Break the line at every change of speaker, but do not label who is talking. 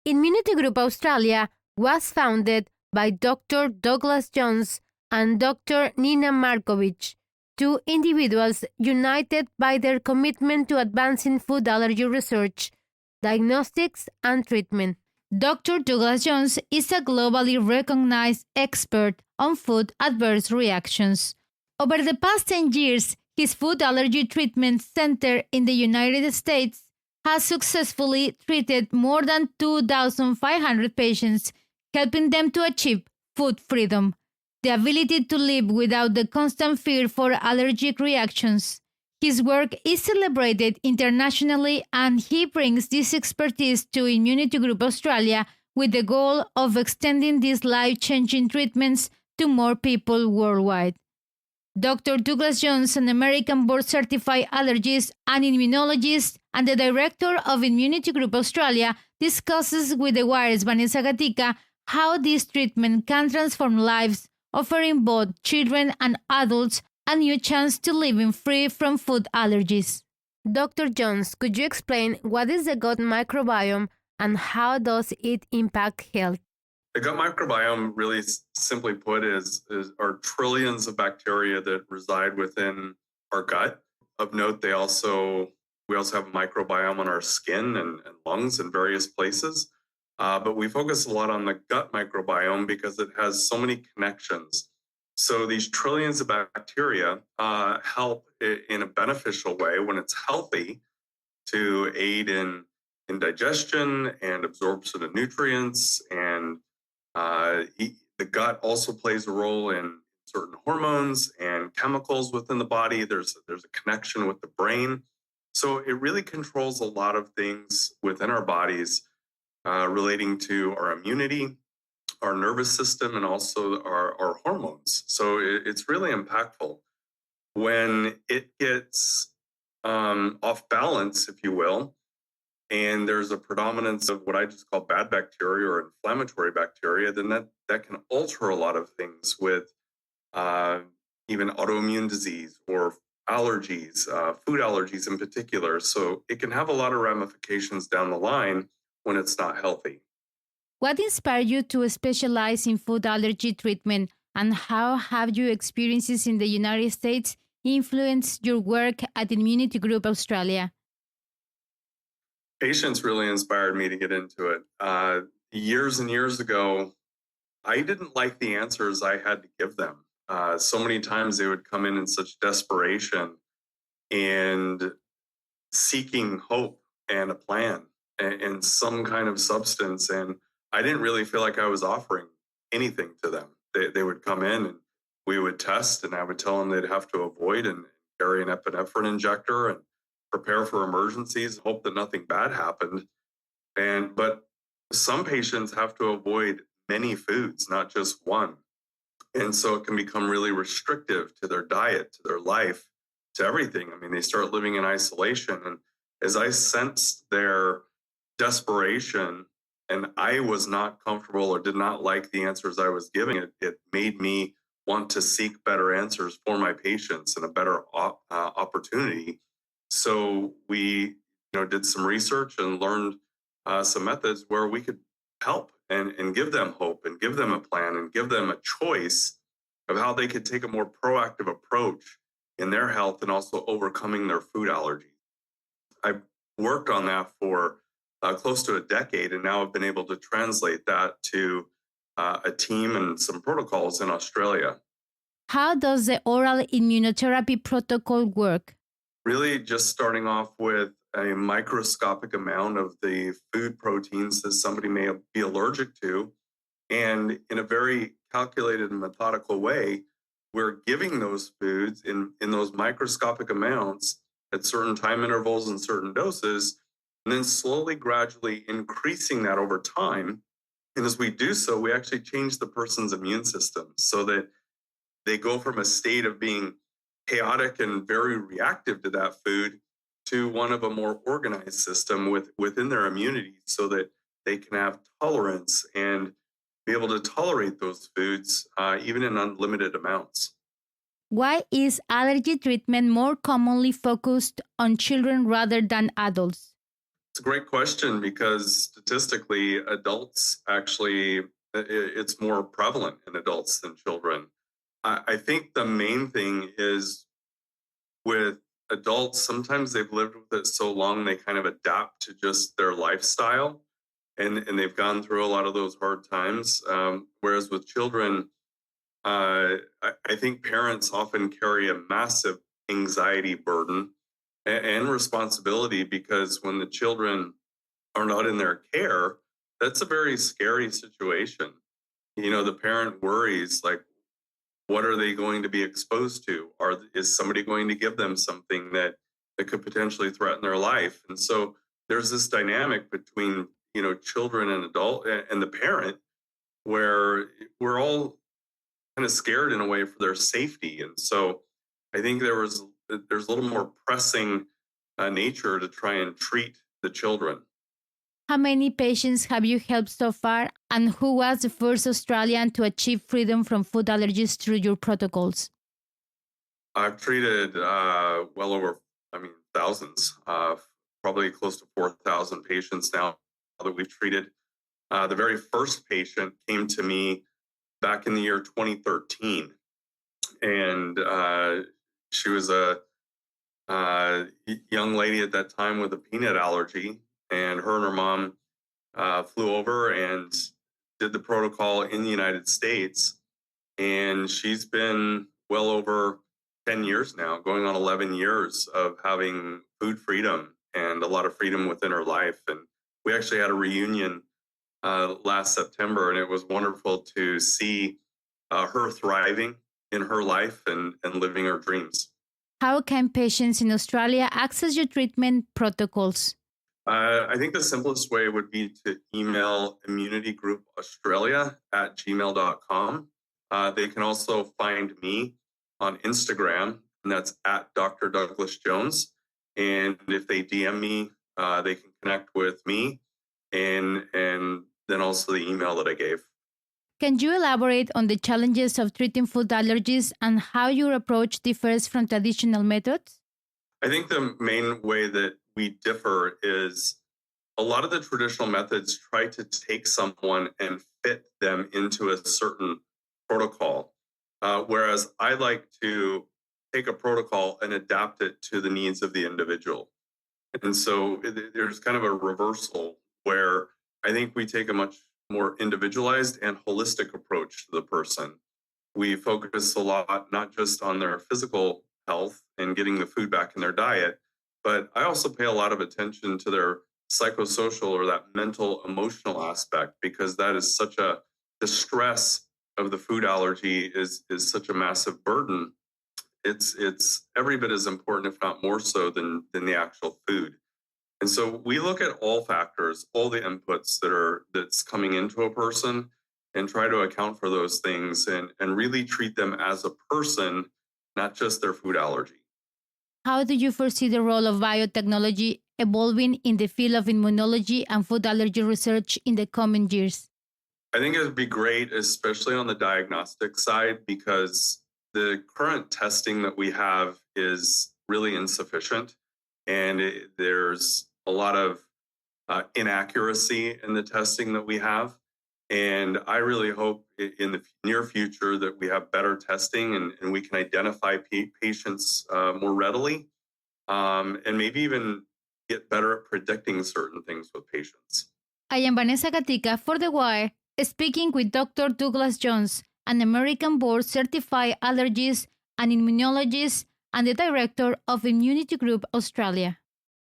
Immunity Group Australia was founded by Dr. Douglas Jones and Dr. Nina Markovic, two individuals united by their commitment to advancing food allergy research, diagnostics, and treatment. Dr. Douglas Jones is a globally recognized expert on food adverse reactions. Over the past 10 years, his food allergy treatment center in the United States has successfully treated more than 2,500 patients, helping them to achieve food freedom, the ability to live without the constant fear for allergic reactions. His work is celebrated internationally, and he brings this expertise to Immunity Group Australia with the goal of extending these life-changing treatments to more people worldwide. Dr. Douglas Jones, an American board-certified allergist and immunologist and the director of Immunity Group Australia, discusses with The Wire's Vanessa Gatica how this treatment can transform lives, offering both children and adults a new chance to living free from food allergies. Dr. Jones, could you explain what is the gut microbiome and how does it impact health?
The gut microbiome, really simply put, are trillions of bacteria that reside within our gut. Of note, we also have a microbiome on our skin and lungs in various places. But we focus a lot on the gut microbiome because it has so many connections. So these trillions of bacteria help in a beneficial way when it's healthy to aid in digestion and absorption of nutrients. And the gut also plays a role in certain hormones and chemicals within the body. There's a connection with the brain. So it really controls a lot of things within our bodies relating to our immunity, our nervous system, and also our hormones. So it's really impactful. When it gets off balance, if you will, and there's a predominance of what I just call bad bacteria or inflammatory bacteria, then that can alter a lot of things with even autoimmune disease or allergies, food allergies in particular. So it can have a lot of ramifications down the line when it's not healthy.
What inspired you to specialize in food allergy treatment, and how have your experiences in the United States influenced your work at Immunity Group Australia?
Patients really inspired me to get into it. Years and years ago, I didn't like the answers I had to give them. So many times they would come in such desperation and seeking hope and a plan and some kind of substance. And I didn't really feel like I was offering anything to them. They would come in and we would test, and I would tell them they'd have to avoid and carry an epinephrine injector and prepare for emergencies, hope that nothing bad happened. But some patients have to avoid many foods, not just one. And so it can become really restrictive to their diet, to their life, to everything. I mean, they start living in isolation. And as I sensed their desperation, and I was not comfortable or did not like the answers I was giving, it made me want to seek better answers for my patients and a better opportunity. So we did some research and learned some methods where we could help and give them hope and give them a plan and give them a choice of how they could take a more proactive approach in their health and also overcoming their food allergies. I worked on that for close to a decade, and now I've been able to translate that to a team and some protocols in Australia.
How does the oral immunotherapy protocol work?
Really just starting off with a microscopic amount of the food proteins that somebody may be allergic to. And in a very calculated and methodical way, we're giving those foods in those microscopic amounts at certain time intervals and certain doses, and then slowly, gradually increasing that over time. And as we do so, we actually change the person's immune system so that they go from a state of being chaotic and very reactive to that food to one of a more organized system within their immunity so that they can have tolerance and be able to tolerate those foods even in unlimited amounts.
Why is allergy treatment more commonly focused on children rather than adults?
It's a great question because statistically, adults actually, it's more prevalent in adults than children. I think the main thing is with adults, sometimes they've lived with it so long they kind of adapt to just their lifestyle and they've gone through a lot of those hard times. Whereas with children, I think parents often carry a massive anxiety burden and responsibility because when the children are not in their care, that's a very scary situation. You know, the parent worries like, what are they going to be exposed to? Is somebody going to give them something that could potentially threaten their life? And so there's this dynamic between children and adult and the parent where we're all kind of scared in a way for their safety. And so I think there's a little more pressing nature to try and treat the children.
How many patients have you helped so far, and who was the first Australian to achieve freedom from food allergies through your protocols?
I've treated well over, thousands, probably close to 4,000 patients now that we've treated. The very first patient came to me back in the year 2013, and she was a young lady at that time with a peanut allergy, and her mom flew over and did the protocol in the United States, and she's been well over 10 years now, going on 11 years of having food freedom and a lot of freedom within her life. And we actually had a reunion last September, and it was wonderful to see her thriving in her life and living her dreams.
How can patients in Australia access your treatment protocols?
I think the simplest way would be to email immunitygroup.australia@gmail.com. They can also find me on Instagram, and that's at Dr. Douglas Jones. And if they DM me, they can connect with me and then also the email that I gave.
Can you elaborate on the challenges of treating food allergies and how your approach differs from traditional methods?
I think the main way that we differ is a lot of the traditional methods try to take someone and fit them into a certain protocol, whereas I like to take a protocol and adapt it to the needs of the individual. And so there's kind of a reversal where I think we take a much more individualized and holistic approach to the person. We focus a lot not just on their physical health and getting the food back in their diet, but I also pay a lot of attention to their psychosocial or that mental emotional aspect, because that is such the stress of the food allergy is such a massive burden. It's every bit as important, if not more so, than the actual food. And so we look at all factors, all the inputs that's coming into a person, and try to account for those things and really treat them as a person, not just their food allergy.
How do you foresee the role of biotechnology evolving in the field of immunology and food allergy research in the coming years?
I think it would be great, especially on the diagnostic side, because the current testing that we have is really insufficient. And there's a lot of inaccuracy in the testing that we have. And I really hope in the near future that we have better testing and we can identify patients more readily and maybe even get better at predicting certain things with patients.
I am Vanessa Gatica for The Wire, speaking with Dr. Douglas Jones, an American board-certified allergist and immunologist and the director of Immunity Group Australia.